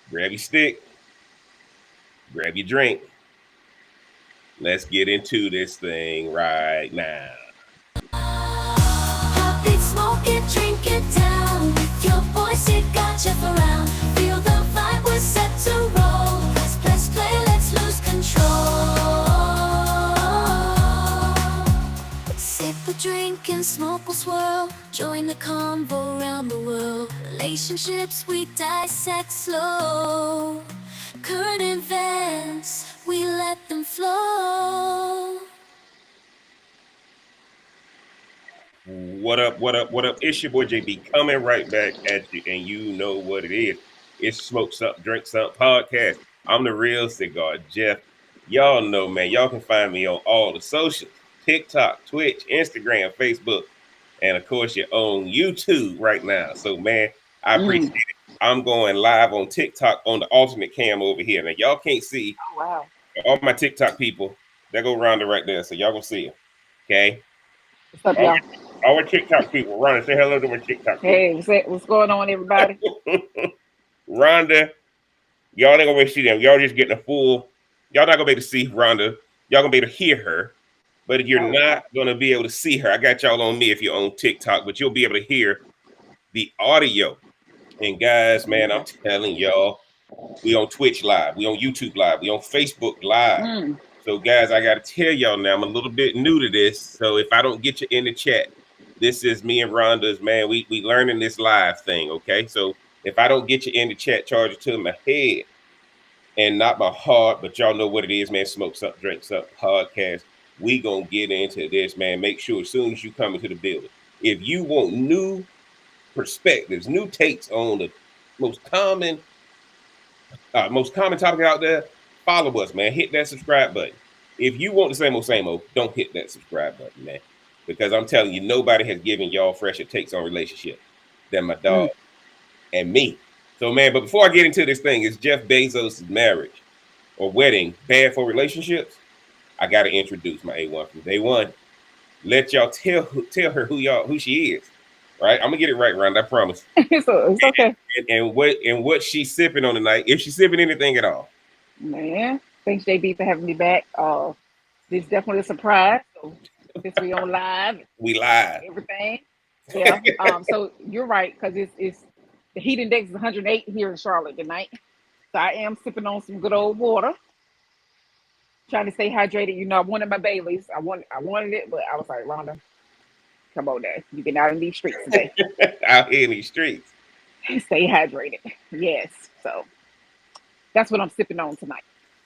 Grab your stick, grab your drink. Let's get into this thing right now. Pop it, smoke it, drink it down. With your voice, it got you around. Feel the vibe, we're set to roll. Press play, let's lose control. Sip a drink and smoke will swirl. Join the convo around the world. Relationships we dissect slow. Current events, we let them flow. What up? What up? What up? It's your boy JB coming right back at you, and you know what it is. It's Smoke Something, Drink Something podcast. I'm the real cigar, Jeff. Y'all know, man. Y'all can find me on all the socials: TikTok, Twitch, Instagram, Facebook, and of course, your own YouTube right now. So, man, I appreciate it. I'm going live on TikTok on the alternate cam over here. Now, y'all can't see Wow. all my TikTok people. They go Rhonda right there, so y'all gonna see them. Okay. What's up, All y'all? our TikTok people, Rhonda, say hello to my TikTok people. Hey, what's going on, everybody? Rhonda, y'all ain't gonna be able to see them. Y'all just getting a full. Y'all not gonna be able to see Rhonda. Y'all gonna be able to hear her, but you're Oh, not gonna be able to see her. I got y'all on me if you're on TikTok, but you'll be able to hear the audio. And guys, man, I'm telling y'all, we on Twitch live, we on YouTube live, we on Facebook live. Mm. So, guys, I got to tell y'all now, I'm a little bit new to this. So, if I don't get you in the chat, this is me and Rhonda's, man. We learning this live thing, okay? So, if I don't get you in the chat, charge it to my head and not my heart. But y'all know what it is, man. Smoke something, drink something, podcast. We going to get into this, man. Make sure as soon as you come into the building, if you want new perspectives, new takes on the most common topic out there, follow us, man. Hit that subscribe button. If you want the same old, don't hit that subscribe button, man. Because I'm telling you, nobody has given y'all fresher takes on relationship than my dog and me. So, man, but before I get into this thing, is Jeff Bezos' marriage or wedding bad for relationships? I got to introduce my A1 from day one. Let y'all tell her who she is. Right? I'm gonna get it right, Ron. I promise. It's okay. And what she's sipping on tonight, if she's sipping anything at all. Man, thanks, JB, for having me back. This is definitely a surprise. So, since we on live, We live. everything. Yeah. So you're right, because it's the heat index is 108 here in Charlotte tonight. So I am sipping on some good old water, trying to stay hydrated. You know, I wanted my Baileys. I wanted it, but I was like, Rhonda, come on there. You've been out in these streets today. Out here in these streets. Stay hydrated. Yes. So that's what I'm sipping on tonight.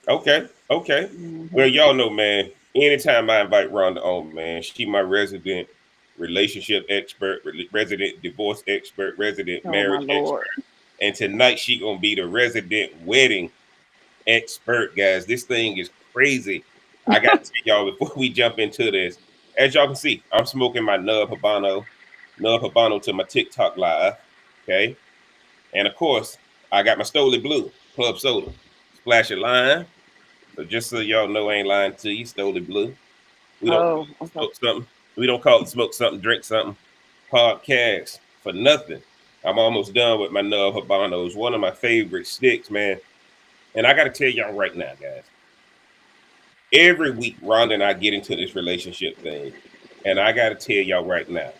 Okay. Well, Hmm. y'all know, man, anytime I invite Rhonda on, man, she my resident relationship expert, resident divorce expert, resident Oh my marriage Lord. expert. And tonight she gonna be the resident wedding expert, guys. This thing is crazy. I got to tell y'all before we jump into this. As y'all can see, I'm smoking my Nub Habano to my TikTok live. Okay. And of course, I got my Stoli Blue Club Soda. Splash of lime. So just so y'all know, I ain't lying to you, Stoli Blue. We don't Oh, okay. smoke something. We don't call it smoke something, drink something podcast for nothing. I'm almost done with my Nub Habanos. One of my favorite sticks, man. And I got to tell y'all right now, guys. Every week, Rhonda and I get into this relationship thing. And I got to tell y'all right now.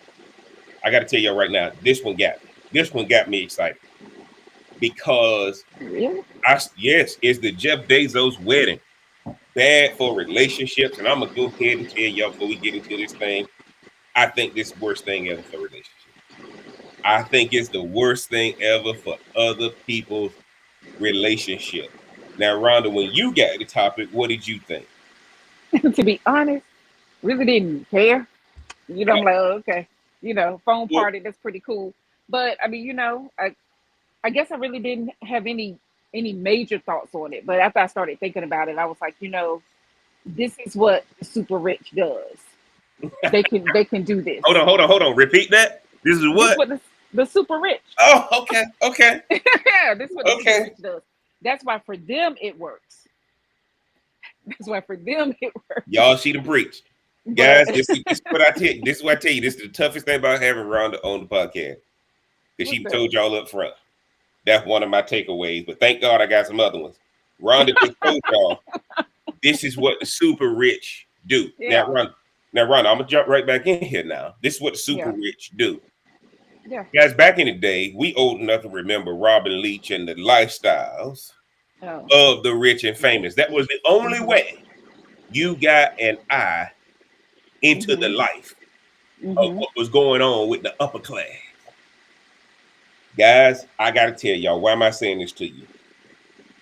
This one got me. This one got me excited because Really? yes, it's the Jeff Bezos wedding. Bad for relationships. And I'm gonna go ahead and tell y'all before we get into this thing. I think this is the worst thing ever for relationships. I think it's the worst thing ever for other people's relationship. Now, Rhonda, when you got the topic, what did you think? To be honest, really didn't care. You know, I'm like, oh, okay. Phone Well, party, that's pretty cool. But I mean, I guess I really didn't have any major thoughts on it. But after I started thinking about it, I was like, this is what the super rich does. They can do this. hold on. Repeat that. This is This is what? what the super rich. Oh, okay. Yeah, this is what the super Okay. rich does. That's why for them it works. That's why for them it works. Y'all see the breach. But Guys, this is what I tell you. This is what I tell you. This is the toughest thing about having Rhonda on the podcast. Because what's she that? told y'all up front. That's one of my takeaways. But thank God I got some other ones. Rhonda just told y'all this is what the super rich do. Yeah, Now, Rhonda, I'm gonna jump right back in here now. This is what the super yeah, rich do. yeah. Guys, back in the day, we old enough to remember Robin Leach and the lifestyles Oh. of the rich and famous. That was the only Mhm. way you got an eye into the Mhm. life of Mhm. what was going on with the upper class. Guys, I got to tell y'all, why am I saying this to you?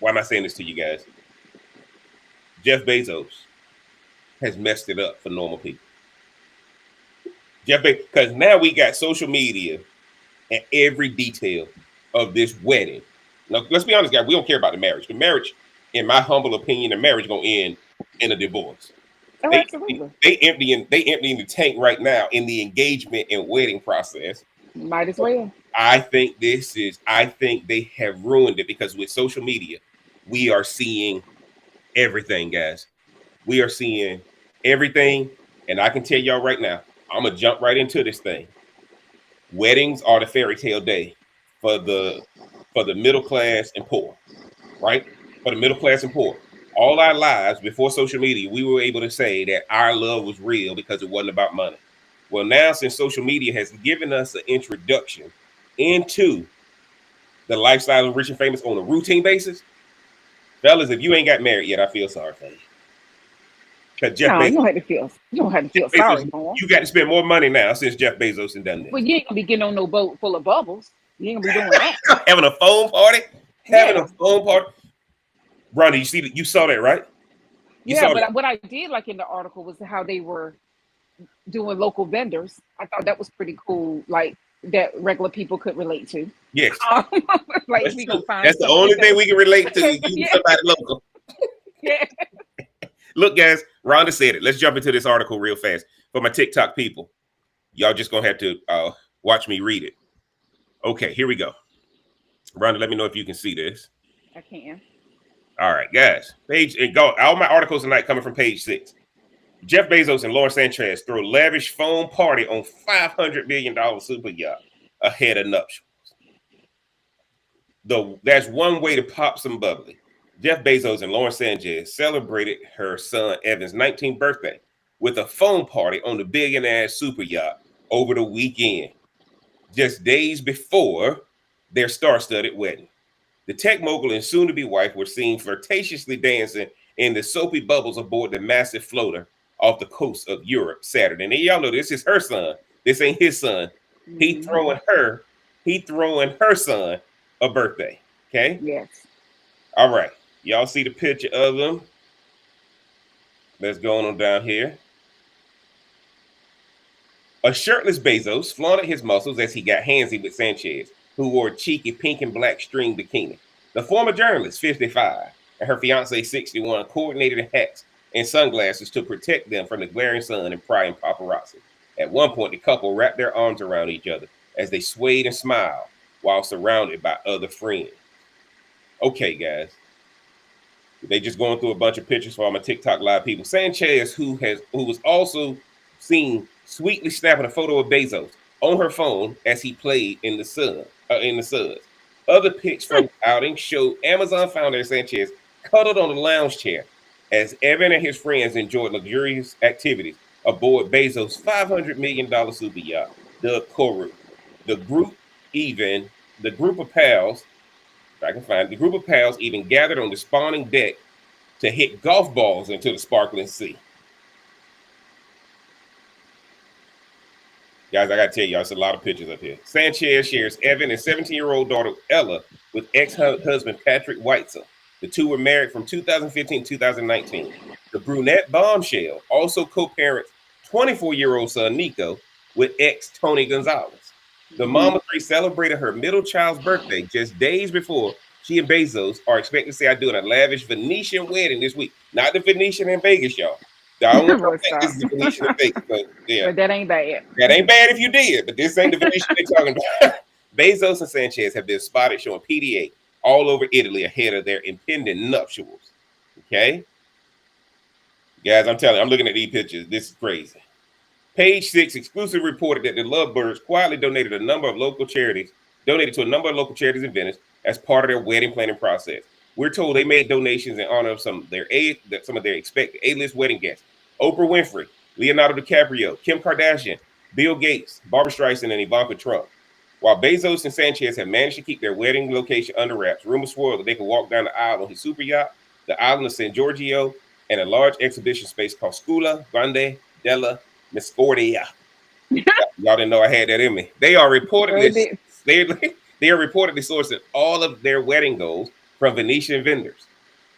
Why am I saying this to you guys? Jeff Bezos has messed it up for normal people. Because now we got social media and every detail of this wedding. Now, let's be honest, guys, we don't care about the marriage. The marriage, in my humble opinion, the marriage gonna end in a divorce. Oh, They absolutely. they emptying the tank right now in the engagement and wedding process. Might as well. I think they have ruined it because with social media, we are seeing everything, guys. We are seeing everything. And I can tell y'all right now, I'm gonna jump right into this thing. Weddings are the fairy tale day for the middle class and poor, right? For the middle class and poor. All our lives before social media, we were able to say that our love was real because it wasn't about money. Well, now since social media has given us an introduction into the lifestyle of rich and famous on a routine basis, fellas, if you ain't got married yet, I feel sorry for you. Because No, you don't have to feel. You don't have to feel sorry for him. You got to spend more money now since Jeff Bezos has done Well, this. you ain't gonna be getting on no boat full of bubbles. You ain't gonna be doing that. Having a phone party, having a Yeah, phone party. Ronnie, you see that? You saw that, right? You yeah. saw that. But what I did like in the article was how they were doing local vendors. I thought that was pretty cool. Like that regular people could relate to. Yes, Um, like that's we true. gonna find That's the something only thing that. we can relate to. You Yeah, somebody local. yeah. Look, guys, Rhonda said it. Let's jump into this article real fast for my TikTok people. Y'all just gonna have to watch me read it. Okay, here we go. Rhonda, let me know if you can see this. I can. All right, guys. Page and go. All my articles tonight coming from page 6. Jeff Bezos and Lauren Sanchez throw lavish phone party on $500 million super yacht ahead of nuptials. Though that's one way to pop some bubbly. Jeff Bezos and Lauren Sanchez celebrated her son Evan's 19th birthday with a phone party on the billionaire super yacht over the weekend, just days before their star-studded wedding. The tech mogul and soon-to-be wife were seen flirtatiously dancing in the soapy bubbles aboard the massive floater off the coast of Europe Saturday. And y'all know this is her son. This ain't his son. He Hmm. throwing her, he throwing her son a birthday. Okay. Yes. All right. Y'all see the picture of them. Let's go on down here. A shirtless Bezos flaunted his muscles as he got handsy with Sanchez, who wore a cheeky pink and black string bikini. The former journalist, 55, and her fiance, 61, coordinated hats and sunglasses to protect them from the glaring sun and prying paparazzi. At one point, the couple wrapped their arms around each other as they swayed and smiled while surrounded by other friends. Okay, guys. They just going through a bunch of pictures for all my TikTok live people. Sanchez, who was also seen sweetly snapping a photo of Bezos on her phone as he played in the sun. In the suds. Other pics from the outing showed Amazon founder Sanchez cuddled on a lounge chair as Evan and his friends enjoyed luxurious activities aboard Bezos' $500 million super yacht, the Koru. The group the group of pals, if I can find it, the group of pals even gathered on the spawning deck to hit golf balls into the sparkling sea. Guys, I gotta tell y'all, it's a lot of pictures up here. Sanchez shares Evan and 17-year-old daughter Ella with ex-husband Patrick Whitesell. The two were married from 2015 to 2019. The brunette bombshell also co-parents 24-year-old son Nico with ex Tony Gonzalez. The mama three celebrated her middle child's birthday just days before she and Bezos are expected to say I doing a lavish Venetian wedding this week. Not the Venetian in Vegas, y'all. I don't want y'all to think this is the Venetian in Vegas, but yeah. But that ain't bad. That ain't bad if you did, but this ain't the Venetian they're talking about. Bezos and Sanchez have been spotted showing PDA all over Italy ahead of their impending nuptials. Okay? Guys, I'm telling you, I'm looking at these pictures. This is crazy. Page 6 exclusively reported that the Lovebirds quietly donated a number of local charities donated to a number of local charities in Venice as part of their wedding planning process. We're told they made donations in honor of some of their expected A-list wedding guests: Oprah Winfrey, Leonardo DiCaprio, Kim Kardashian, Bill Gates, Barbara Streisand, and Ivanka Trump. While Bezos and Sanchez have managed to keep their wedding location under wraps, rumors swirl that they could walk down the aisle on his super yacht, the island of San Giorgio, and a large exhibition space called Scuola Grande della Misericordia. Y'all didn't know I had that in me. They are reportedly they are reportedly sourcing all of their wedding goals from Venetian vendors,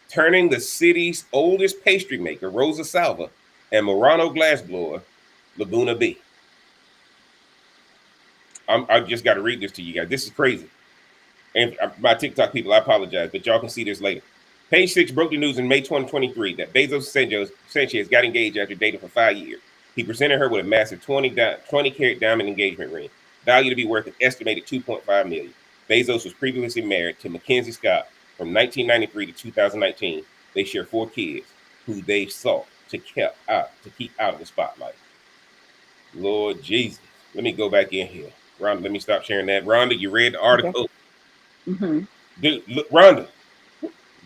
turning the city's oldest pastry maker, Rosa Salva, and Murano glassblower, Laguna B. I just got to read this to you guys. This is crazy. And my TikTok people, I apologize, but y'all can see this later. Page 6 broke the news in May 2023 that Bezos and Sanchez got engaged after dating for 5 years. He presented her with a massive 20-carat diamond engagement ring, valued to be worth an estimated $2.5 million. Bezos was previously married to Mackenzie Scott from 1993 to 2019. They share 4 kids who they sought to keep out of the spotlight. Lord Jesus. Let me go back in here. Rhonda, let me stop sharing that. Rhonda, you read the article. Okay. Look, Rhonda,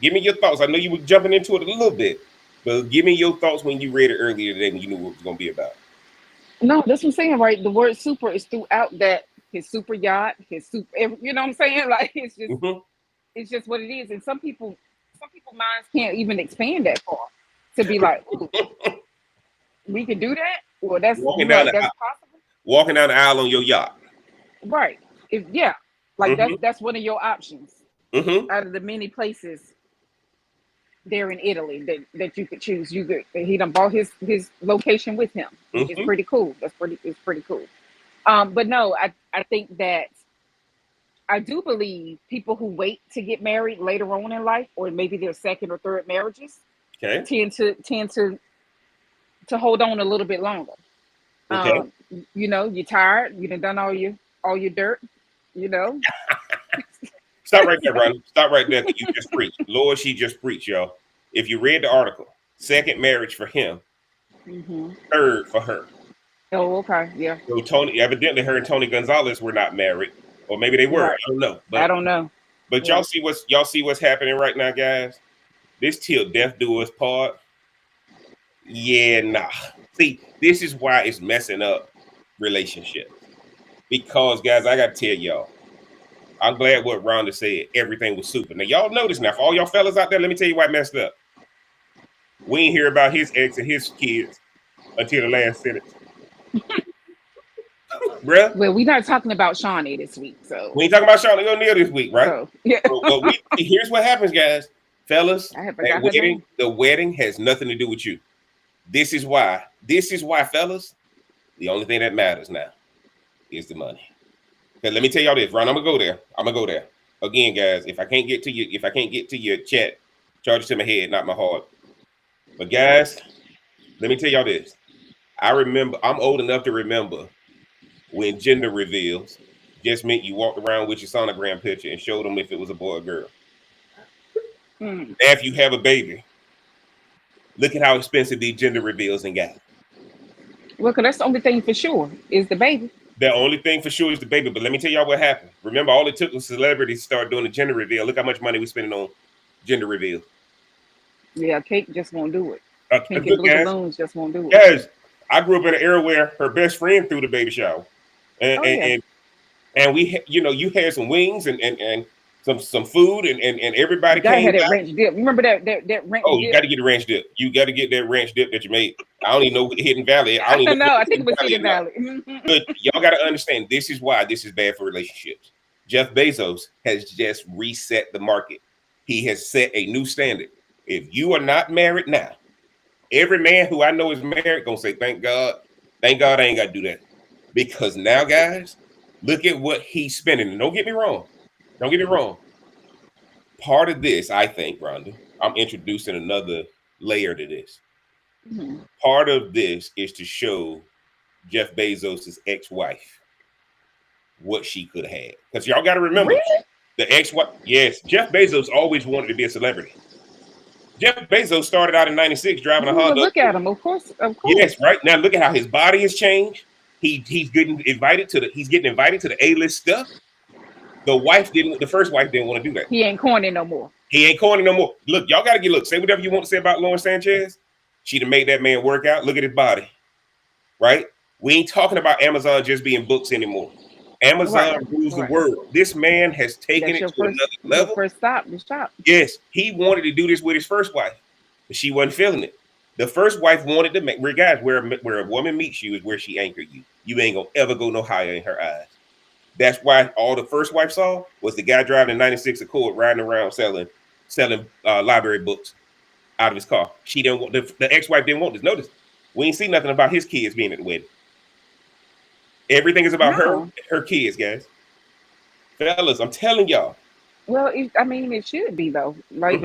give me your thoughts. I know you were jumping into it a little bit, but give me your thoughts when you read it earlier today when you knew what it was going to be about. No, that's what I'm saying, right? The word super is throughout that. His super yacht, his super, you know what I'm saying? Like, it's just, it's just what it is. And some people minds can't even expand that far to be like, ooh, we can do that? Well, that's possible. Walking down the aisle on your yacht. Right. That's one of your options out of the many places there in Italy that you could choose. He done bought his location with him, which is pretty cool. It's pretty cool. But no, I think that I do believe people who wait to get married later on in life, or maybe their second or third marriages, tend to hold on a little bit longer. Okay. You're tired. You done all your dirt. Stop right there, Ron. Stop right there. You just preached. Lord, she just preached, y'all. If you read the article, second marriage for him, third for her. Oh, okay, yeah. So evidently, her and Tony Gonzalez were not married, or maybe they were. Right. I don't know. I don't know. But y'all see what's happening right now, guys. This till death do us part. Yeah, nah. See, this is why it's messing up relationships. Because, guys, I got to tell y'all, I'm glad what Rhonda said. Everything was super. Now, y'all notice now, for all y'all fellas out there, let me tell you why I messed up. We ain't hear about his ex and his kids until the last sentence. Bruh. Well, we're not talking about Shawnee this week, so. We ain't talking about Shawnee O'Neal this week, right? Oh, yeah. But here's what happens, guys. Fellas, the wedding has nothing to do with you. This is why, fellas, the only thing that matters now is the money. Okay, let me tell y'all this, Ron. I'm gonna go there. Again, guys, if I can't get to your chat, charge it to my head, not my heart. But guys, let me tell y'all this. I'm old enough to remember when gender reveals just meant you walked around with your sonogram picture and showed them if it was a boy or girl. Now, if you have a baby, look at how expensive these gender reveals and got. Well, because that's the only thing for sure is the baby. The only thing for sure is the baby. But let me tell y'all what happened. Remember, all it took was celebrities to start doing the gender reveal. Look how much money we're spending on gender reveal. Yeah, Kate just won't do it. Pink and blue balloons just won't do it. Guys, I grew up in an era where her best friend threw the baby shower. And we, you had some wings and some food and everybody came. Had that ranch dip. Remember that ranch dip? You got to get the ranch dip. You got to get that ranch dip that you made. I don't even know Hidden Valley. I don't know. I think it was Hidden Valley. But y'all got to understand, this is why this is bad for relationships. Jeff Bezos has just reset the market. He has set a new standard. If you are not married now, every man who I know is married gonna say, thank God I ain't got to do that. Because now, guys, look at what he's spending. And don't get me wrong. Part of this, I think, Rhonda, I'm introducing another layer to this. Part of this is to show Jeff Bezos' ex-wife what she could have had. Because y'all got to remember, the ex-wife, yes, Jeff Bezos always wanted to be a celebrity. Jeff Bezos started out in 96 driving a Honda. Look at him, of course. Yes, right. Now look at how his body has changed. He's getting invited to the A-list stuff. The first wife didn't want to do that. He ain't corny no more. He ain't corny no more. Look, y'all gotta look. Say whatever you want to say about Lauren Sanchez. She'd have made that man work out. Look at his body, right? We ain't talking about Amazon just being books anymore. Amazon rules the world. This man has taken it to another level. Your first stop, the shop. Yes, he wanted to do this with his first wife, but she wasn't feeling it. The first wife wanted to make, guys, where a woman meets you is where she anchored you. You ain't gonna ever go no higher in her eyes. That's why all the first wife saw was the guy driving a 96 Accord riding around selling library books out of his car. She didn't want the ex-wife didn't want this. Notice, we ain't see nothing about his kids being at the wedding. Everything is about her kids, guys. Fellas, I'm telling y'all. Well, it should be though. Like,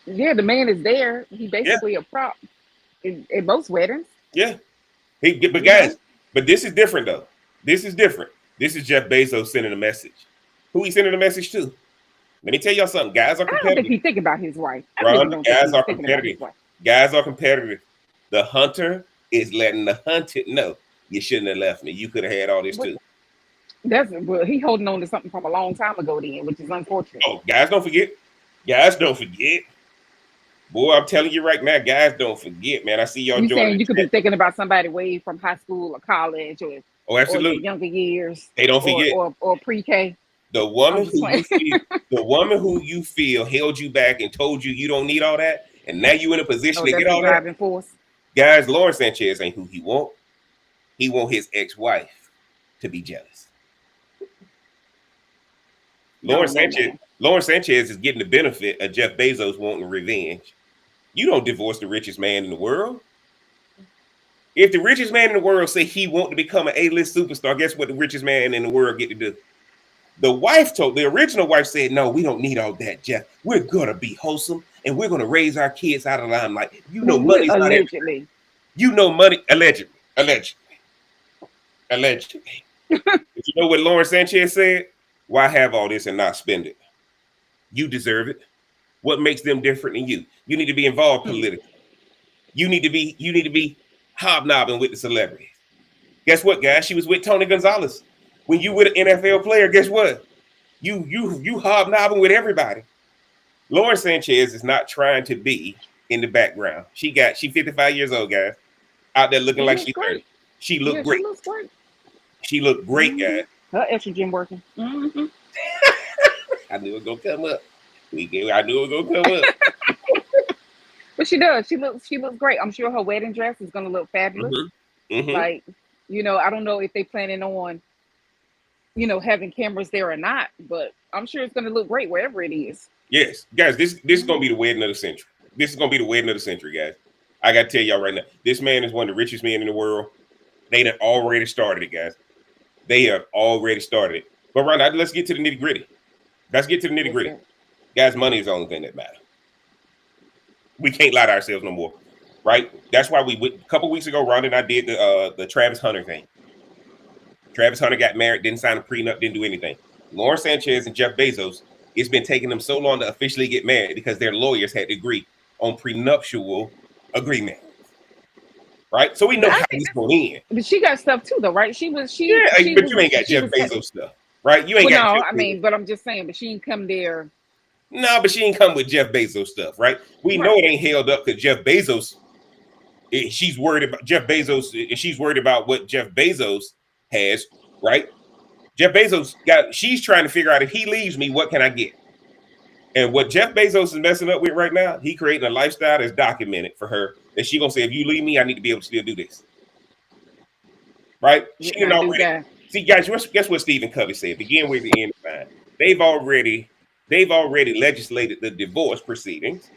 yeah, the man is there. He basically a prop in most weddings. Yeah, but guys, but this is different though. This is different. This is Jeff Bezos sending a message. Who he sending a message to? Let me tell y'all something. Guys are competitive. I don't think he think about his wife. Guys are competitive. Guys are competitive. The hunter is letting the hunted know, you shouldn't have left me. You could have had all this too. Well, he holding on to something from a long time ago then, which is unfortunate. Oh, guys, don't forget. Guys, don't forget. Boy, I'm telling you right now, guys, don't forget, man. I see y'all saying you could be thinking about somebody way from high school or college or absolutely, or younger years. They don't forget. Or pre-K. The woman who you feel held you back and told you don't need all that, and now you in a position to get all that. Force. Guys, Lauren Sanchez ain't who he want. He want his ex-wife to be jealous. Lauren Sanchez is getting the benefit of Jeff Bezos wanting revenge. You don't divorce the richest man in the world. If the richest man in the world say he want to become an A-list superstar, guess what the richest man in the world get to do? The original wife said, no, we don't need all that, Jeff. We're going to be wholesome and we're going to raise our kids out of the limelight. You know, money's not everything. You know, money, allegedly. If you know what Lauren Sanchez said? Why have all this and not spend it? You deserve it. What makes them different than you? You need to be involved politically. You need to be hobnobbing with the celebrities. Guess what, guys? She was with Tony Gonzalez. When you with an NFL player, guess what? You hobnobbing with everybody. Lauren Sanchez is not trying to be in the background. She 55 years old, guys. Out there looking like she's 30. She looked great. She looks great. She looked great, guys. Her estrogen working. I knew it was gonna come up. I knew it was gonna come up. But she does. She looks great. I'm sure her wedding dress is gonna look fabulous. Like, I don't know if they planning on, having cameras there or not, but I'm sure it's gonna look great wherever it is. Yes, guys, this is gonna be the wedding of the century. This is gonna be the wedding of the century, guys. I gotta tell y'all right now, this man is one of the richest men in the world. They done already started it, guys. They have already started it. But right now, let's get to the nitty gritty. Let's get to the nitty gritty. Guys, money is the only thing that matters. We can't lie to ourselves no more, right? That's why a couple weeks ago, Ron and I did the Travis Hunter thing. Travis Hunter got married, didn't sign a prenup, didn't do anything. Lauren Sanchez and Jeff Bezos, it's been taking them so long to officially get married because their lawyers had to agree on prenuptial agreement. Right? So we know how this going in. But she got stuff too, though, right? But you ain't got Jeff Bezos stuff, right? You ain't got. No, I mean, but I'm just saying, but she ain't come there. No, but she ain't come with Jeff Bezos stuff, right? We know it ain't held up because Jeff Bezos. She's worried about Jeff Bezos. She's worried about what Jeff Bezos has, right? Jeff Bezos she's trying to figure out if he leaves me, what can I get? And what Jeff Bezos is messing up with right now, he creating a lifestyle that's documented for her. That she gonna say, if you leave me, I need to be able to still do this. Right? She didn't already. See, guys, guess what Stephen Covey said? Begin with the end of time. They've already legislated the divorce proceedings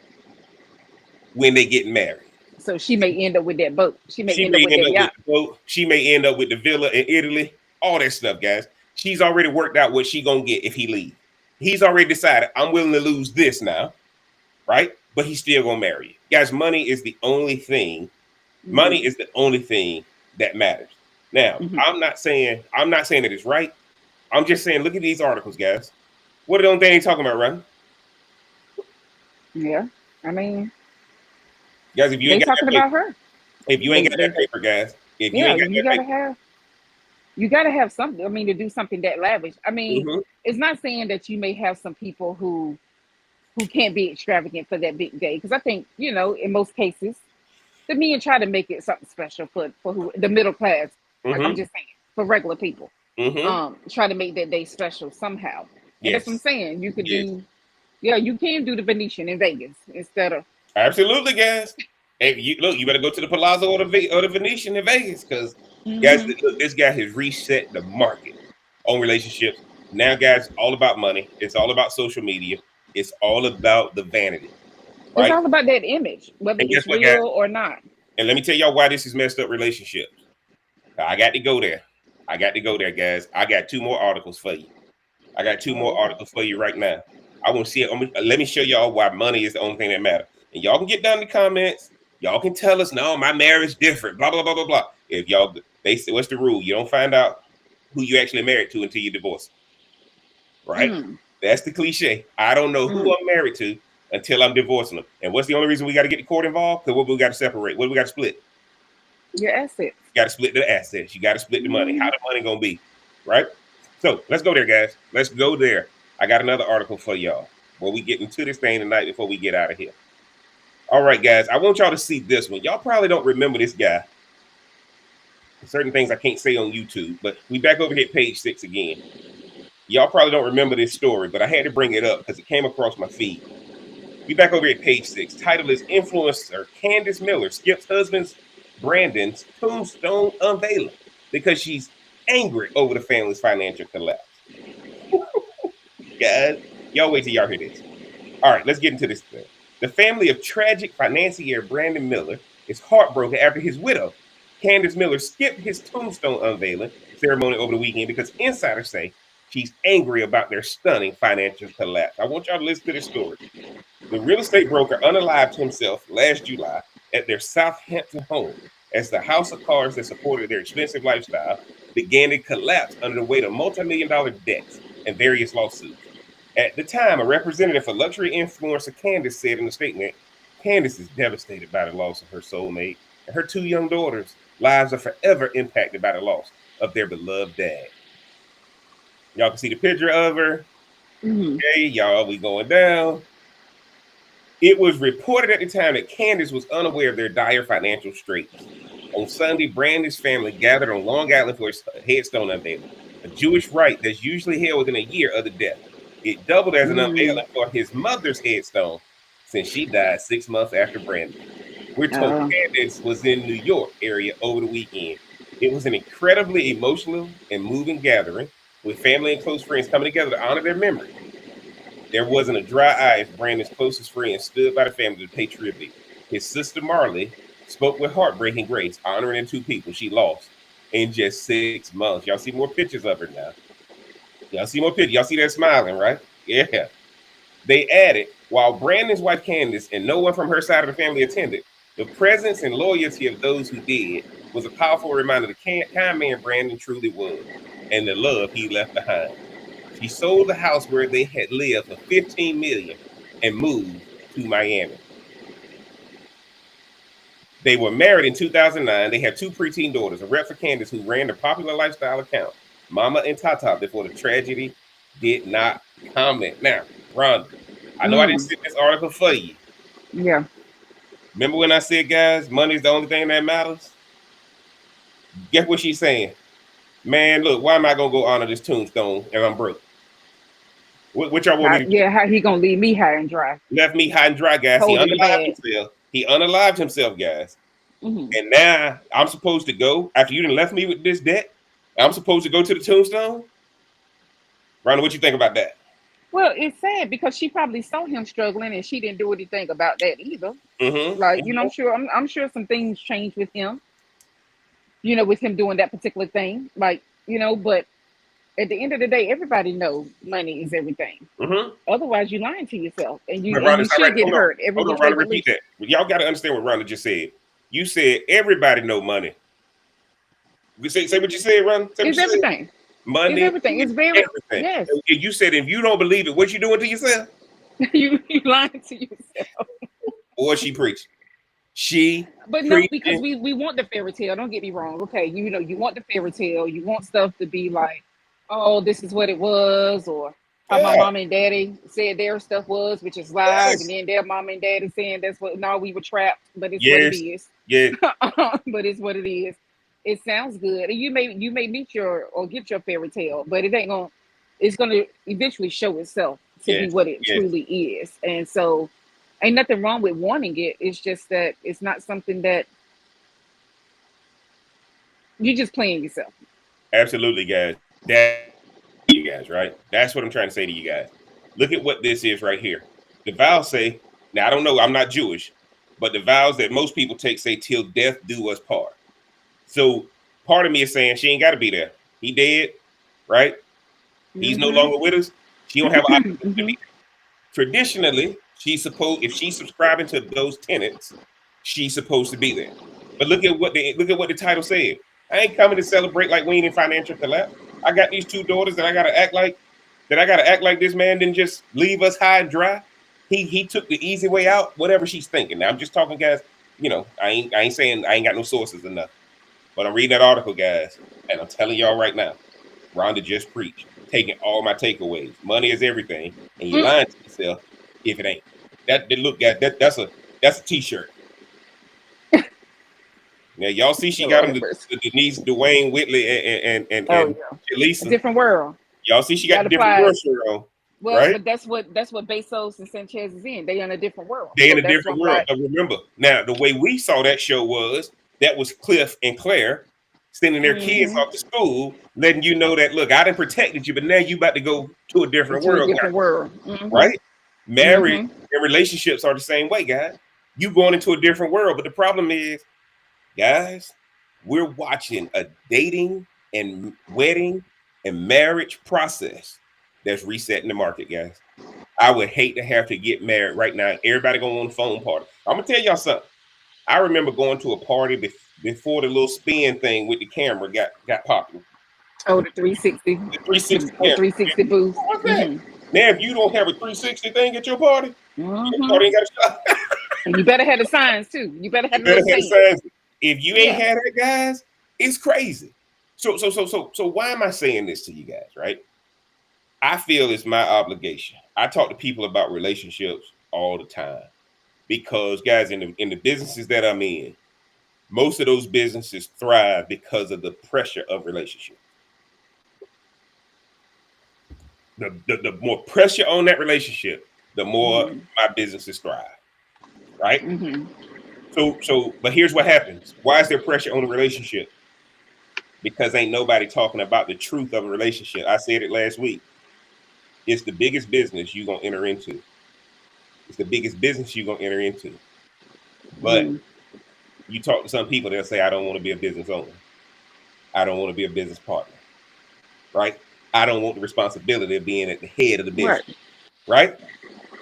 when they get married. So she may end up with that boat. She may end up with the boat. She may end up with the villa in Italy. All that stuff, guys. She's already worked out what she gonna get if he leaves. He's already decided, I'm willing to lose this now, right? But he's still gonna marry you. Guys, money is the only thing. Money is the only thing that matters. Now, I'm not saying that it's right. I'm just saying, look at these articles, guys. What are the only thing they talking about, right? Yeah, I mean, guys, if you ain't talking about her, if you ain't got that paper, guys, if you ain't got that paper, You got to have something. I mean, to do something that lavish. I mean, Mm-hmm. it's not saying that you may have some people who can't be extravagant for that big day, because I think in most cases the men try to make it something special for who the middle class. Like I'm Mm-hmm. just saying, for regular people, Mm-hmm. try to make that day special somehow. And that's what I'm Yes. saying. You could Yes. do, yeah, you can do the Venetian in Vegas instead of. Absolutely, guys. And you look, you better go to the Palazzo or the Venetian in Vegas because guys, Hmm. look, this guy has reset the market on relationships. Now, guys, all about money. It's all about social media. It's all about the vanity, It's right? all about that image, whether And guess it's what, guys? real or not. And let me tell y'all why this has messed up relationships. I got to go there. I got to go there, guys. I got two more articles for you. I got two Oh, more okay. articles for you right now. I want to see it. Let me show y'all why money is the only thing that matters. And y'all can get down in the comments. Y'all can tell us, no, my marriage different. Blah blah blah blah blah. If y'all, they say, what's the rule? You don't find out who you actually married to until you divorce. Right? Mm, That's the cliche. I don't know who mm. I'm married to until I'm divorcing them. And what's the only reason we got to get the court involved? Because what we got to separate? What we got to split? Your assets. You got to split the assets. You got to split the money. How Hmm. the money gonna be? Right? So let's go there, guys. Let's go there. I got another article for y'all. Well, we get into this thing tonight before we get out of here. All right, guys. I want y'all to see this one. Y'all probably don't remember this guy. Certain things I can't say on YouTube, but we back over here at page 6 again. Y'all probably don't remember this story, but I had to bring it up because it came across my feed. We back over here at page 6. Title is Influencer Candace Miller skips husband's Brandon's tombstone unveiling because she's angry over the family's financial collapse. Guys, y'all wait till y'all hear this. All right, let's get into this thing. The family of tragic financier Brandon Miller is heartbroken after his widow, Candace Miller, skipped his tombstone unveiling ceremony over the weekend because insiders say she's angry about their stunning financial collapse. I want y'all to listen to this story. The real estate broker unalived himself last July at their Southampton home as the house of cards that supported their expensive lifestyle began to collapse under the weight of multi-million-dollar debts and various lawsuits. At the time, a representative for luxury influencer Candace said in a statement, Candace is devastated by the loss of her soulmate, and her two young daughters' lives are forever impacted by the loss of their beloved dad. Y'all can see the picture of her. Hmm. Okay, y'all, we going down. It was reported at the time that Candace was unaware of their dire financial straits. On Sunday, Brandon's family gathered on Long Island for a headstone unveiling, a Jewish rite that's usually held within a year of the death. It doubled as an Mm. unveiling for his mother's headstone since she died 6 months after Brandon. We're told Uh, Candace was in New York area over the weekend. It was an incredibly emotional and moving gathering with family and close friends coming together to honor their memory. There wasn't a dry eye as Brandon's closest friend stood by the family to pay tribute. His sister Marley spoke with heartbreaking grace, honoring the two people she lost in just 6 months. Y'all see more pictures of her now. Y'all see more pictures. Y'all see that smiling, right? Yeah. They added, while Brandon's wife Candace and no one from her side of the family attended, the presence and loyalty of those who did was a powerful reminder of the kind man Brandon truly was and the love he left behind. She sold the house where they had lived for $15 million and moved to Miami. They were married in 2009. They had two preteen daughters, a rep for Candace who ran the popular lifestyle account, Mama and Tata, before the tragedy did not comment. Now, Rhonda, I know I didn't mm. send this article for you. Yeah. Remember when I said, guys, money's the only thing that matters? Guess what she's saying? Man, look, why am I going to go honor this tombstone if I'm broke? What y'all want me How, to do? yeah. How he gonna leave me high and dry, Left me high and dry, guys. He holding the unalived bag? himself. He unalived himself, guys. Hmm. And now I'm supposed to go after you done left me with this debt. I'm supposed to go to the tombstone. Ronald, what you think about that? Well, it's sad because she probably saw him struggling and she didn't do anything about that either. Mm-hmm. Like, Mm-hmm. I'm sure some things changed with him, with him doing that particular thing. Like, but at the end of the day, everybody knows money is everything. Mm-hmm. Otherwise, you're lying to yourself, and But you Ronald, it's not right. should get hurt every Hold on, which way Ronald, but repeat loose. that. Y'all got to understand what Ronald just said. You said everybody know money. Say what you said, Ronald. Say what It's you said. everything. It's Money everything. is It's very everything. yes. And you said if you don't believe it, what you doing to yourself? You lying to yourself. Or she preaching. She But no, because preaching. we want the fairy tale. Don't get me wrong. Okay, you know, you want the fairy tale. You want stuff to be like, oh, this is what it was, or how my Yeah, mom and daddy said their stuff was, which is lies, and yes, then their mom and daddy saying that's what. No, we were trapped, but it's what it yes, is. yeah, But it's what it is. It sounds good, and you may meet your or get your fairy tale, but it ain't gonna. It's gonna eventually show itself to be yes, what it yes. truly is, and so ain't nothing wrong with wanting it. It's just that it's not something that you're just playing yourself. Absolutely, guys. That you guys, right? That's what I'm trying to say to you guys. Look at what this is right here. The vows say, now I don't know, I'm not Jewish, but the vows that most people take say, till death do us part. So part of me is saying she ain't got to be there. He dead, right? He's no Mm-hmm. longer with us. She don't have an obligation to Mm-hmm. be there. Traditionally, she's supposed, if she's subscribing to those tenets, she's supposed to be there. But look at what the title said. I ain't coming to celebrate like we ain't in financial collapse. I got these two daughters that I gotta act like this man didn't just leave us high and dry. He took the easy way out, whatever she's thinking. Now I'm just talking, guys. I ain't saying I ain't got no sources or nothing. But I'm reading that article, guys, and I'm telling y'all right now, Rhonda just preached, taking all my takeaways. Money is everything, and you lying to yourself if it ain't. Look, guys, that's a t-shirt. Now y'all see she got Lord him have mercy. the Denise Dwayne Whitley Oh and yeah, a Lisa. different world. Y'all see she got That the different world applies. shirt on, Well, right? but that's what Bezos and Sanchez is in. They in a different world. They in So a that's what different I'm world. like. But remember, now the way we saw that show was that was Cliff and Claire sending their kids Mm-hmm. off to school, letting you know that look, I done protected you, but now you about to go to a different Into a world, different world. Mm-hmm. right? Marriage Mm-hmm. and relationships are the same way, guys. You going into a different world, but the problem is, guys, we're watching a dating and wedding and marriage process that's resetting the market, guys. I would hate to have to get married right now. Everybody going on the phone party. I'm gonna tell y'all something. I remember going to a party before the little spin thing with the camera got popular. Oh, the 360, The 360 the camera. 360 booth. What's that? Mm-hmm. Now, if you don't have a 360 thing at your party, your Mm-hmm. party ain't got a shot. And you better have the signs too. You better have You the better little have the stand. signs. If you ain't Yeah. had that, guys, it's crazy. So why am I saying this to you guys, right? I feel it's my obligation. I talk to people about relationships all the time because, guys, in the businesses that I'm in, most of those businesses thrive because of the pressure of relationships. The more pressure on that relationship, the more Mm-hmm. my businesses thrive, right? Mm-hmm. But here's what happens. Why is there pressure on the relationship? Because ain't nobody talking about the truth of a relationship. I said it last week. It's the biggest business you're gonna enter into. It's the biggest business you're gonna enter into. But Mm-hmm. you talk to some people, they'll say, I don't want to be a business owner. I don't want to be a business partner, right? I don't want the responsibility of being at the head of the Right. business, right?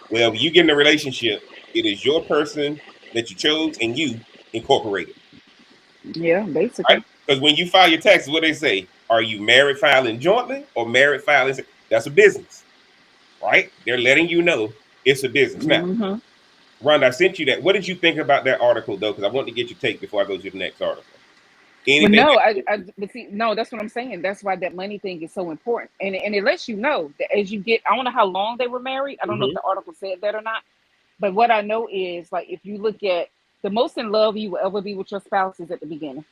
Well, when you get in a relationship, it is your person that you chose and you incorporated, Yeah, right? basically. Because when you file your taxes, what they say, are you married filing jointly or married filing? That's a business, right? They're letting you know it's a business. Now, Mm-hmm. Rhonda, I sent you that. What did you think about that article, though? Because I want to get your take before I go to the next article. But Anything no, that, but see, no, that's what I'm saying. That's why that money thing is so important, and it lets you know that as you get. I don't know how long they were married. I don't know if mm-hmm, the article said that or not. But what I know is, like, if you look at the most in love you will ever be with your spouse is at the beginning.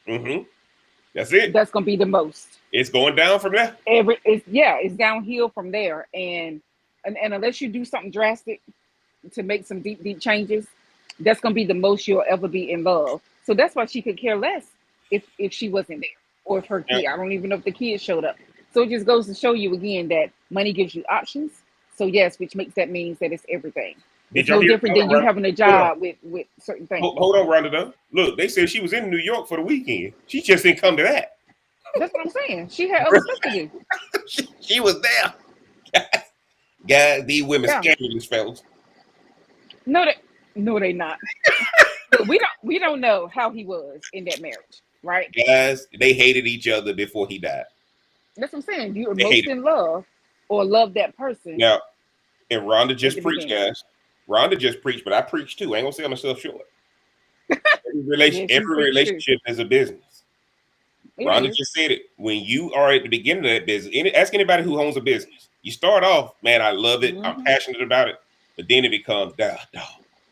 mm-hmm, that's it. That's gonna be the most. It's going down from there. It's downhill from there, and unless you do something drastic to make some deep changes, that's gonna be the most you'll ever be in love. So that's why she could care less if she wasn't there or if her Now, kid. I don't even know if the kid showed up. So it just goes to show you again that money gives you options. So yes, which makes that means that it's everything. did It's y'all no hear? different than you having a Hold on. job with certain things. Hold on, Rhonda. Though. Look, they said she was in New York for the weekend. She just didn't come to that. That's what I'm saying. She had other stuff to do. She was there. Guys, these women Yeah. scandalous, fellas. No, they not. Look, we don't know how he was in that marriage, right? Guys, they hated each other before he died. That's what I'm saying. You are They most hated. in love or love that person Now, and Rhonda at just the preached, beginning. guys. Rhonda just preached, but I preached too. I ain't gonna sell myself short. Yes, you Every preach true. relationship is a business. It Rhonda is. just said it. When you are at the beginning of that business, ask anybody who owns a business. You start off, man, I love it. I'm Hmm. passionate about it. But then it becomes, duh,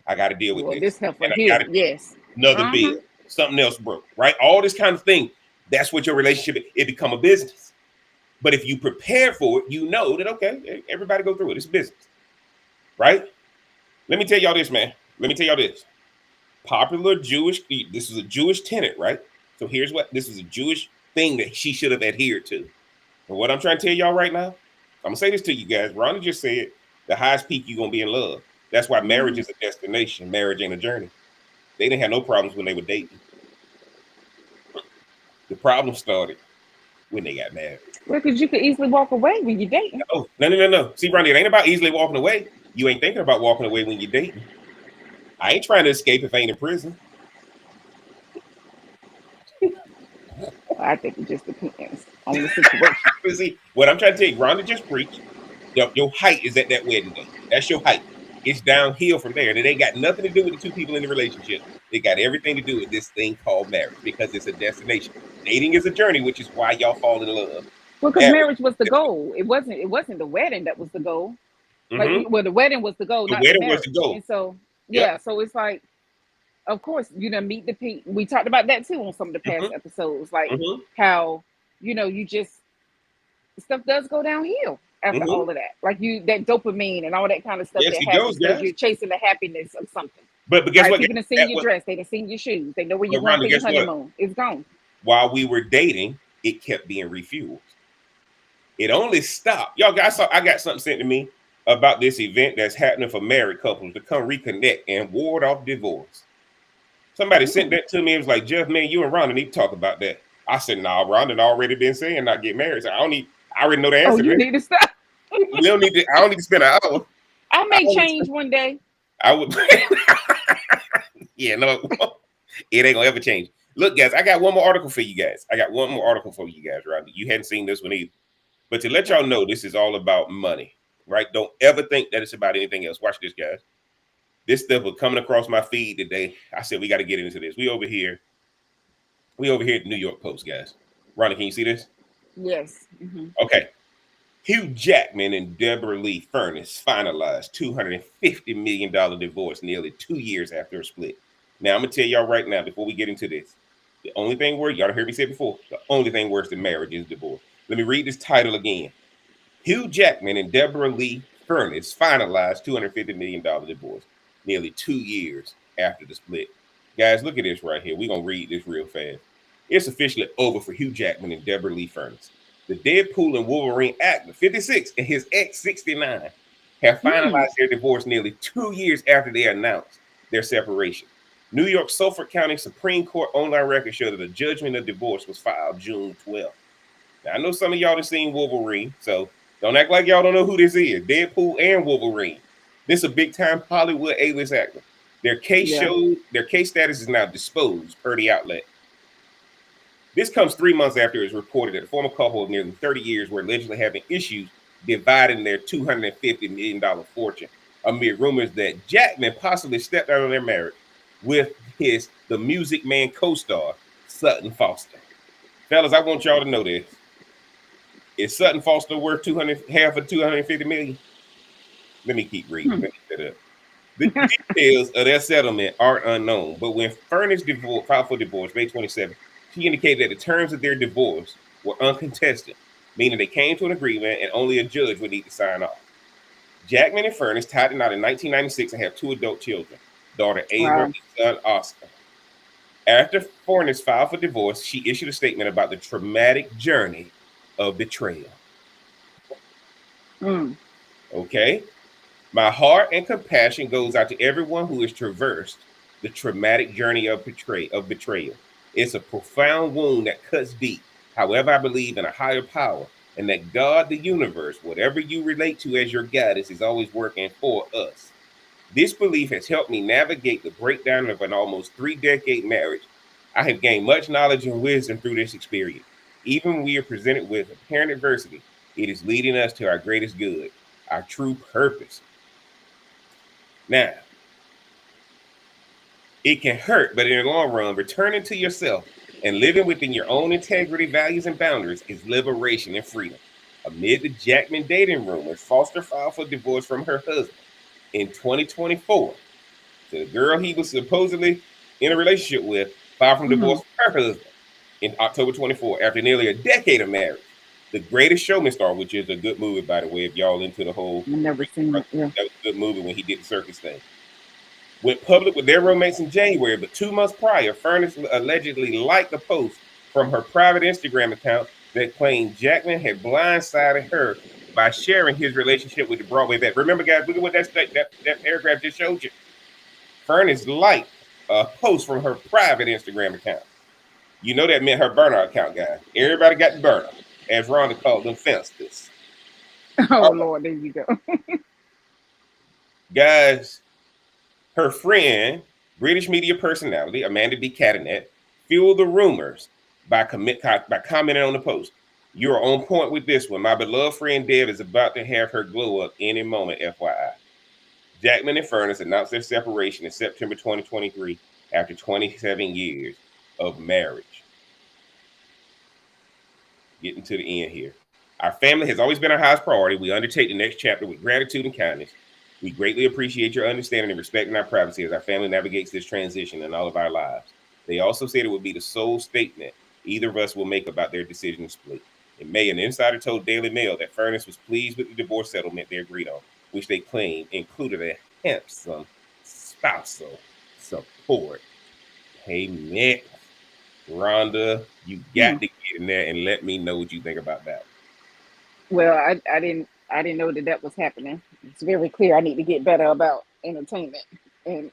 I got to deal with Well, this. this heifer And I got here, to yes. another Uh-huh. bill. Something else broke, right? All this kind of thing. That's what your relationship, it become a business. But if you prepare for it, you know that, okay, everybody go through it. It's business, right? Let me tell y'all this, man. Let me tell y'all this. Popular Jewish, this is a Jewish tenet, right? So here's what, this is a Jewish thing that she should have adhered to. And what I'm trying to tell y'all right now, I'm gonna say this to you guys. Rhonda just said the highest peak you're gonna be in love. That's why marriage Hmm. is a destination. Marriage ain't a journey. They didn't have no problems when they were dating. The problem started when they got married. Well, because you could easily walk away when you're dating. Oh, no. See, Rhonda, it ain't about easily walking away. You ain't thinking about walking away when you're dating. I ain't trying to escape if I ain't in prison. I think it just depends on the situation. See, what I'm trying to tell you, Rhonda just preached. Your height is at that wedding day. That's your height. It's downhill from there. And it ain't got nothing to do with the two people in the relationship. It got everything to do with this thing called marriage because it's a destination. Dating is a journey, which is why y'all fall in love. Well, because Marriage. marriage was the goal. It wasn't the wedding that was the goal. Like, Mm-hmm. well, the wedding was the goal, The not the wedding was the marriage. goal. And so, Yep. yeah, so it's like, of course, meet the people. We talked about that too on some of the past Mm-hmm. episodes, like Mm-hmm. how you just stuff does go downhill after Mm-hmm. all of that. Like that dopamine and all that kind of stuff Yes, that it goes, happens because guys. you're chasing the happiness of something. But guess Right? what, People guys? done seen your dress, they done seen your shoes, they know where you're But going for Rhonda, your guess what? honeymoon. It's gone. While we were dating, it kept being refueled. It only stopped. Y'all, guys, I got something sent to me about this event that's happening for married couples to come reconnect and ward off divorce. Somebody sent Mm. that to me. It was like, Jeff, man, you and Rhonda need to talk about that. I said, nah, Rhonda had already been saying not get married. So I already know the Oh, answer to you that. need to stop. We don't need to, I don't need to spend an hour. I I, may change one day. I would, yeah, no, it ain't gonna ever change. Look, guys, I got one more article for you guys. Rhonda. You hadn't seen this one either. But to let Okay. y'all know, this is all about money, right? Don't ever think that it's about anything else. Watch this, guys. This stuff was coming across my feed today. I said, we got to get into this. We over here at the New York Post, guys. Ronnie, can you see this? Yes. Hmm. Okay. Hugh Jackman and Deborah Lee Furness finalized $250 million divorce nearly 2 years after a split. Now, I'm going to tell y'all right now, before we get into this, the only thing worse, y'all heard me say it before, the only thing worse than marriage is divorce. Let me read this title again. Hugh Jackman and Deborah Lee Furness finalized $250 million divorce nearly 2 years after the split. Guys, look at this right here. We're going to read this real fast. It's officially over for Hugh Jackman and Deborah Lee Furness. The Deadpool and Wolverine actor, 56, and his ex, 69, have Hmm. finalized their divorce nearly 2 years after they announced their separation. New York Suffolk County Supreme Court online records show that a judgment of divorce was filed June 12th. Now, I know some of y'all have seen Wolverine, so don't act like y'all don't know who this is. Deadpool and Wolverine. This is a big time Hollywood A-list actor. Their case Yeah. status is now disposed per the outlet. This comes 3 months after it was reported that a former couple of nearly 30 years were allegedly having issues dividing their $250 million fortune amid rumors that Jackman possibly stepped out on their marriage with the Music Man co-star, Sutton Foster. Fellas, I want y'all to know this. Is Sutton Foster worth half of 250 million? Let me keep reading. Hmm. Let me set up. The details of their settlement are unknown, but when Furness filed for divorce May 27, she indicated that the terms of their divorce were uncontested, meaning they came to an agreement and only a judge would need to sign off. Jackman and Furness tied the knot in 1996 and have two adult children, daughter Ava Wow. and son Oscar. After Furness filed for divorce, she issued a statement about the traumatic journey of betrayal. Mm. Okay? My heart and compassion goes out to everyone who has traversed the traumatic journey of betrayal. It's a profound wound that cuts deep. However, I believe in a higher power and that God, the universe, whatever you relate to as your goddess, is always working for us. This belief has helped me navigate the breakdown of an almost 3-decade marriage. I have gained much knowledge and wisdom through this experience. Even when we are presented with apparent adversity, it is leading us to our greatest good, our true purpose. Now, It can hurt, but in the long run, returning to yourself and living within your own integrity, values, and boundaries is liberation and freedom. Amid the Jackman dating rumors, Foster filed for divorce from her husband in 2024. So the girl he was supposedly in a relationship with filed for Hmm. divorce from her husband in October 24 after nearly a decade of marriage. The Greatest Showman star, which is a good movie, by the way, if y'all into the whole, I've never seen it. Yeah. that was a good movie when he did the circus thing, went public with their romance in January, but 2 months prior, Furness allegedly liked a post from her private Instagram account that claimed Jackman had blindsided her by sharing his relationship with the Broadway vet. Remember, guys, look at what that paragraph just showed you. Furness liked a post from her private Instagram account. You know that meant her burner account, guys. Everybody got the burner, as Rhonda called them, fences. Oh All right, Lord, there you go. guys, her friend, British media personality Amanda D. Catanet, fueled the rumors by commenting on the post. You're on point with this one. My beloved friend Deb is about to have her glow up any moment, FYI. Jackman and Furness announced their separation in September 2023 after 27 years of marriage. Getting to the end here. Our family has always been our highest priority. We undertake the next chapter with gratitude and kindness. We greatly appreciate your understanding and respecting our privacy as our family navigates this transition in all of our lives. They also said it would be the sole statement either of us will make about their decision to split. In May, an insider told Daily Mail that Furness was pleased with the divorce settlement they agreed on, which they claimed included a handsome spousal support payment. Rhonda, you Hmm. got to get in there and let me know what you think about that. Well, I didn't know that that was happening. It's very clear. I need to get better about entertainment and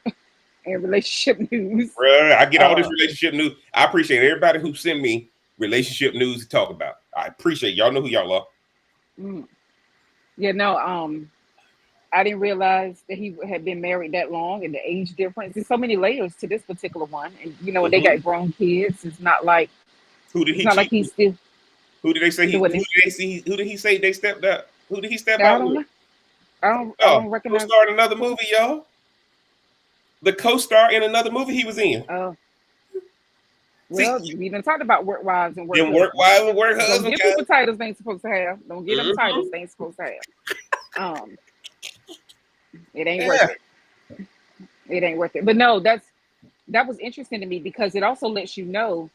and relationship news. Bruh, I get all this Uh, relationship news. I appreciate everybody who send me relationship news to talk about. I appreciate y'all know who y'all are. mm, yeah, no. I didn't realize that he had been married that long and the age difference. There's so many layers to this particular one, and when they Mhm. got grown kids, it's not like Who did it's he not like cheat he's with? still Who did they say he? doing Who it. did they see? Who did he say they stepped up? Who did he step I out don't with? know. I Oh, don't recognize. co-star in another movie, y'all. The co-star in another movie he was in. Oh, See, well, we done talked about work wives and work them work husbands. wives and work Don't husband give guys. people titles they ain't supposed to have. Don't give them titles Hmm. they ain't supposed to have. It ain't worth Yeah. it. It ain't worth it. But no, that was interesting to me because it also lets you know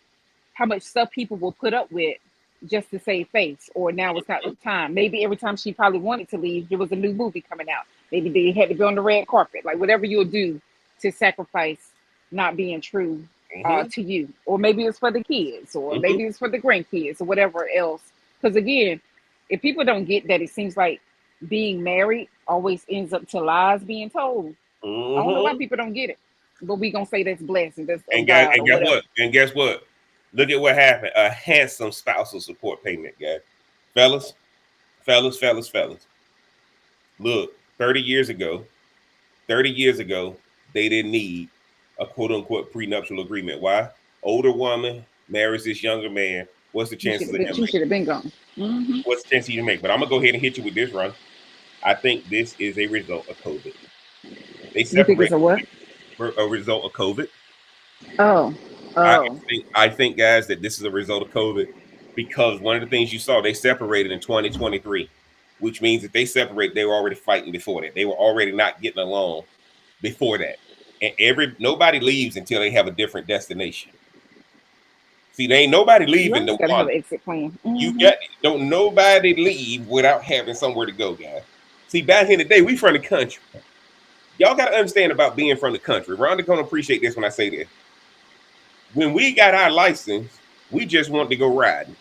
how much stuff people will put up with just to save face, or now it's not the time. Maybe every time she probably wanted to leave, there was a new movie coming out. Maybe they had to be on the red carpet, like whatever you'll do to sacrifice not being true Hmm. to you, or maybe it's for the kids, or Hmm. maybe it's for the grandkids, or whatever else. Because again, if people don't get that, it seems like being married always ends up to lies being told. I don't know why Hmm. people don't get it, but we gonna say that's blessing, that's of And guys, God and or guess whatever. what? And guess what? Look at what happened. A handsome spousal support payment, guys. Fellas, fellas. Look, 30 years ago, 30 years ago, they didn't need a quote unquote prenuptial agreement. Why? Older woman marries this younger man. What's the She should chances have of been. him She should making? have been gone. Hmm. What's the chance he can make? But I'm gonna go ahead and hit you with this run. I think this is a result of COVID. They You think it's separated a what? for a result of COVID. Oh, I oh, think, guys, that this is a result of COVID because one of the things you saw, they separated in 2023, which means that they separated, they were already fighting before that. They were already not getting along before that. And nobody leaves until they have a different destination. See, they ain't nobody you leaving always the got to have one. an exit plan. You Hmm. got don't nobody leave without having somewhere to go, guys. See, back in the day, we from the country. Y'all got to understand about being from the country. Rhonda gonna appreciate this when I say this. When we got our license, we just want to go riding.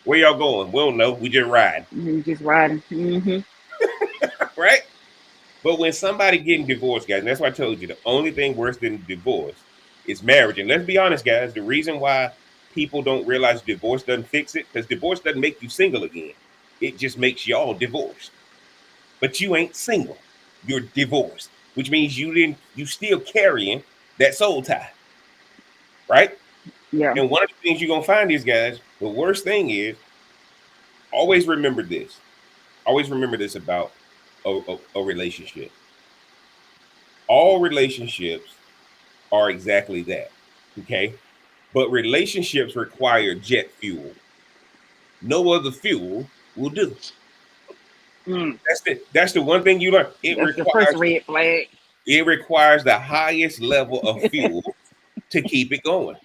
Where y'all going? We don't know. We just ride, You just riding. Hmm. right? But when somebody getting divorced, guys, and that's why I told you the only thing worse than divorce is marriage. And let's be honest, guys, the reason why people don't realize divorce doesn't fix it, because divorce doesn't make you single again. It just makes y'all divorced. But you ain't single. You're divorced, which means you still carrying that soul tie, right? Yeah. And one of the things you're gonna find is, guys, the worst thing is always remember this. Always remember this about a relationship. All relationships are exactly that. Okay. But relationships require jet fuel. No other fuel will do. Mm, That's the one thing you learn. It that's the first requires red flag. it requires the highest level of fuel to keep it going.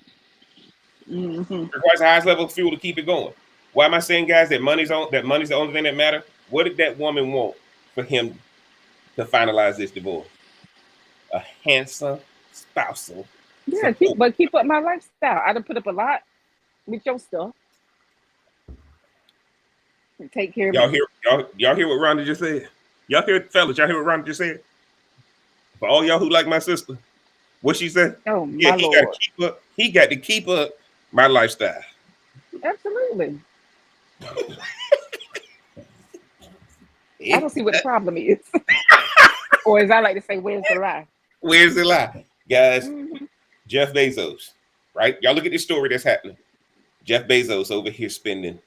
Hmm. It requires the highest level of fuel to keep it going. Why am I saying, guys, that money's the only thing that matters? What did that woman want for him to finalize this divorce? A handsome spousal Yeah, support. keep up my lifestyle. I done put up a lot with your stuff and take care of Y'all me. hear y'all hear what Rhonda just said? Y'all hear fellas, y'all hear what Rhonda just said? For all y'all who like my sister, what she said? Oh Yeah, my lord. he got to keep up my lifestyle. Absolutely. I Eh, don't see what the problem is. Or as I like to say, where's the lie? Where's the lie? Guys, Hmm. Jeff Bezos, right? Y'all look at this story that's happening. Jeff Bezos over here spending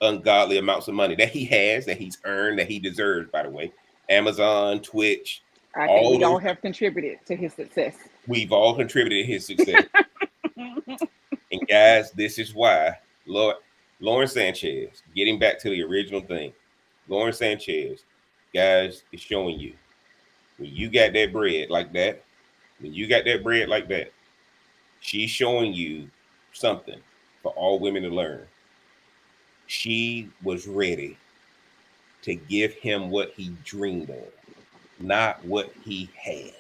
ungodly amounts of money that he has, that he's earned, that he deserves, by the way. Amazon, Twitch, I think all we those, all have contributed to his success. we've all contributed to his success. And guys, this is why Lauren Sanchez, getting back to the original thing, Lauren Sanchez, guys, is showing you when you got that bread like that, when you got that bread like that, she's showing you something for all women to learn. She was ready to give him what he dreamed of, not what he had.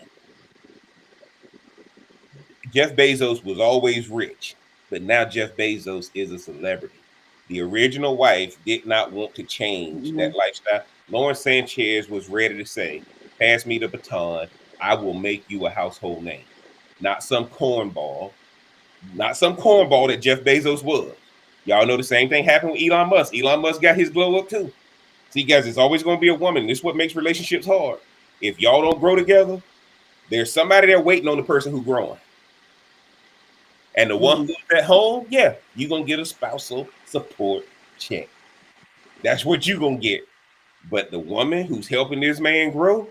Jeff Bezos was always rich, but now Jeff Bezos is a celebrity. The original wife did not want to change Hmm. that lifestyle. Lauren Sanchez was ready to say, pass me the baton. I will make you a household name. Not some cornball, not some cornball that Jeff Bezos was. Y'all know the same thing happened with Elon Musk. Elon Musk got his glow up too. See, guys, it's always going to be a woman. This is what makes relationships hard. If y'all don't grow together, there's somebody there waiting on the person who's growing. And the one Hmm. who's at home, yeah, you're going to get a spousal support check. That's what you're going to get. But the woman who's helping this man grow,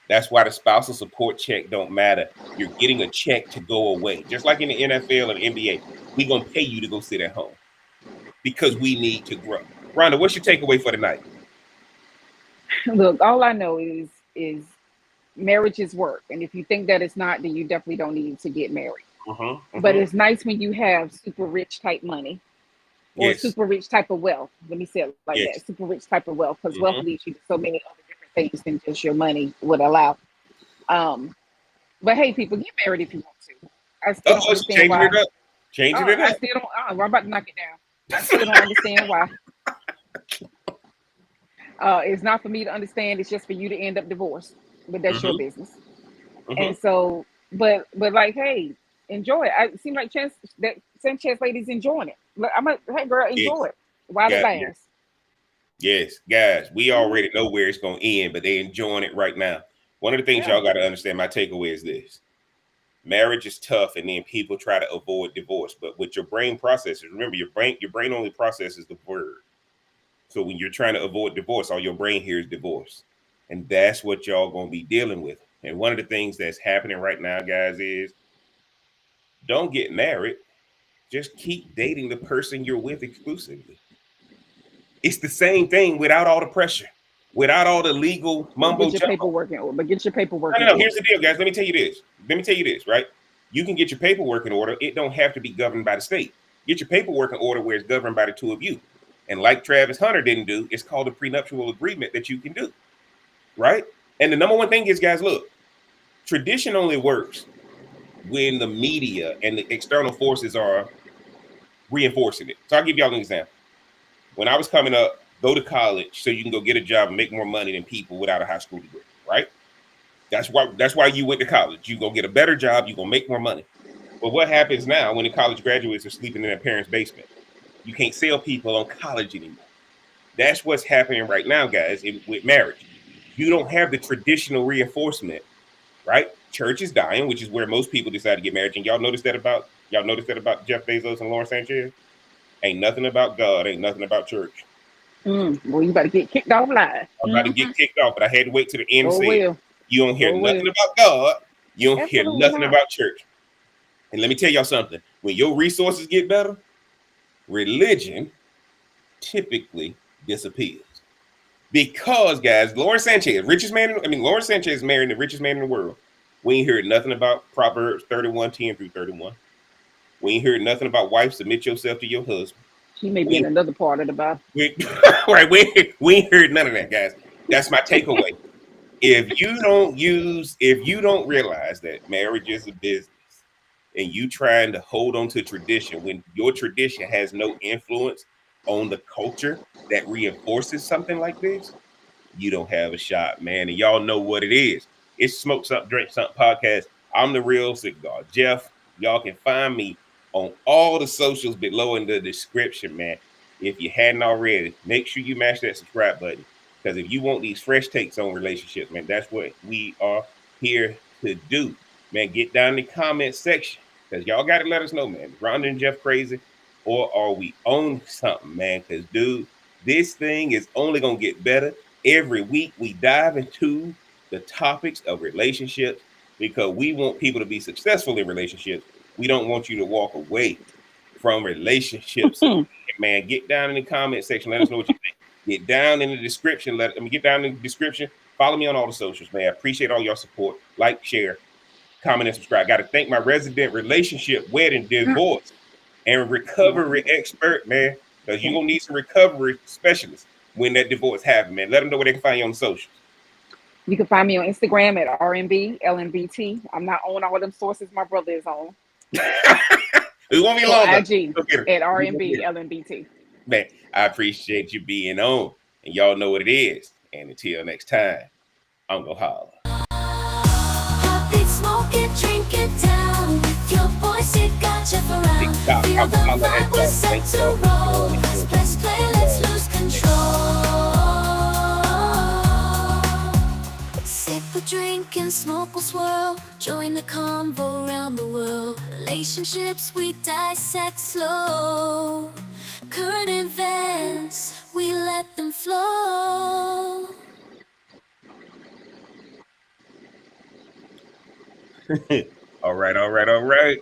that's why the spousal support check don't matter. You're getting a check to go away. Just like in the NFL and the NBA, we're going to pay you to go sit at home because we need to grow. Rhonda, what's your takeaway for tonight? Look, all I know is marriage is work. And if you think that it's not, then you definitely don't need to get married. Mm-hmm, But mm-hmm. it's nice when you have super rich type money or Yes, super rich type of wealth. Let me say it like yes. that. Super rich type of wealth, because wealth Mm-hmm. leads you to so many other different things than just your money would allow. Um, but hey, people, get married if you want to. I still don't Uh-oh, she understand changing why. it up. Changing it I up. still don't. I'm about to knock it down. I still don't understand why. It's not for me to understand. It's just for you to end up divorced. But that's your Mm-hmm, business. mm-hmm. And so, but like, hey, enjoy it. It seems like Chance that Sanchez lady's enjoying it. Look, I'm a hey girl, Yes, enjoy it while it got lasts. yes, guys, we Mhm. already know where it's going to end, but they enjoying it right now. One of the things Yeah. y'all got to understand, my takeaway is this. Marriage is tough, and then people try to avoid divorce. But with your brain processes, remember your brain only processes the word. So when you're trying to avoid divorce, all your brain hears divorce. And that's what y'all going to be dealing with. And one of the things that's happening right now, guys, is don't get married. Just keep dating the person you're with exclusively. It's the same thing without all the pressure, without all the legal But mumbo get your jumbo. paperwork in order. But get your paperwork No, in no, no. Here's order. the deal, guys. Let me tell you this. Let me tell you this, right? You can get your paperwork in order. It don't have to be governed by the state. Get your paperwork in order where it's governed by the two of you. And like Travis Hunter didn't do, it's called a prenuptial agreement that you can do, right? And the number one thing is, guys, look, tradition only works when the media and the external forces are reinforcing it. So I'll give y'all an example. When I was coming up, go to college so you can go get a job and make more money than people without a high school degree, right? That's why you went to college. You go get a better job, you gonna make more money. But what happens now when the college graduates are sleeping in their parents' basement? You can't sell people on college anymore. That's what's happening right now, guys, with marriage. You don't have the traditional reinforcement, right? Church is dying, which is where most people decide to get married. And y'all notice that about Jeff Bezos and Lauren Sanchez? Ain't nothing about God, ain't nothing about church. Well, you better get kicked off live. I'm about to get kicked off, but I had to wait till the end Oh said, well. you don't hear Oh nothing well. about God. You don't hear Absolutely nothing not. about church. And let me tell y'all something. When your resources get better, religion typically disappears. Because, guys, Lauren Sanchez, richest man, Lauren Sanchez married the richest man in the world. We ain't heard nothing about Proverbs 31:10 through 31. We ain't heard nothing about wife, submit yourself to your husband. She may be in We, another part of the Bible. we, right, we ain't heard none of that, guys. That's my takeaway. If you don't realize that marriage is a business and you trying to hold on to tradition when your tradition has no influence on the culture that reinforces something like this, you don't have a shot, man. And y'all know what it is. It's Smoke Something, Drink Something podcast. I'm the real cigar, Jeff. Y'all can find me on all the socials below in the description, man. If you hadn't already, make sure you mash that subscribe button. Because if you want these fresh takes on relationships, man, that's what we are here to do. Man, get down in the comment section. Because y'all got to let us know, man. Is Rhonda and Jeff crazy? Or are we on something, man? Because, dude, this thing is only going to get better. Every week we dive into the topics of relationships because we want people to be successful in relationships. We don't want you to walk away from relationships. Man, get down in the comment section. Let us know what you think. Get down in the description. Get down in the description. Follow me on all the socials, man. I appreciate all your support. Like, share, comment, and subscribe. Got to thank my resident relationship, wedding, divorce, and recovery expert, man, because you're going to need some recovery specialists when that divorce happens, man. Let them know where they can find you on the socials. You can find me on Instagram at RMB LMBT. I'm not on all them sources my brother is on. It won't be So long. IG at RMB LMBT. Man, I appreciate you being on, and y'all know what it is. And until next time, I'm gonna holler. Hot beat, smoke it, drink it down. With your boys, it got you around. Feel the vibe, we're set to roll. Let's play, let's lose control. Sip a drink and smoke will swirl. Join the convo around the world. Relationships we dissect slow. Current events, we let them flow. All right.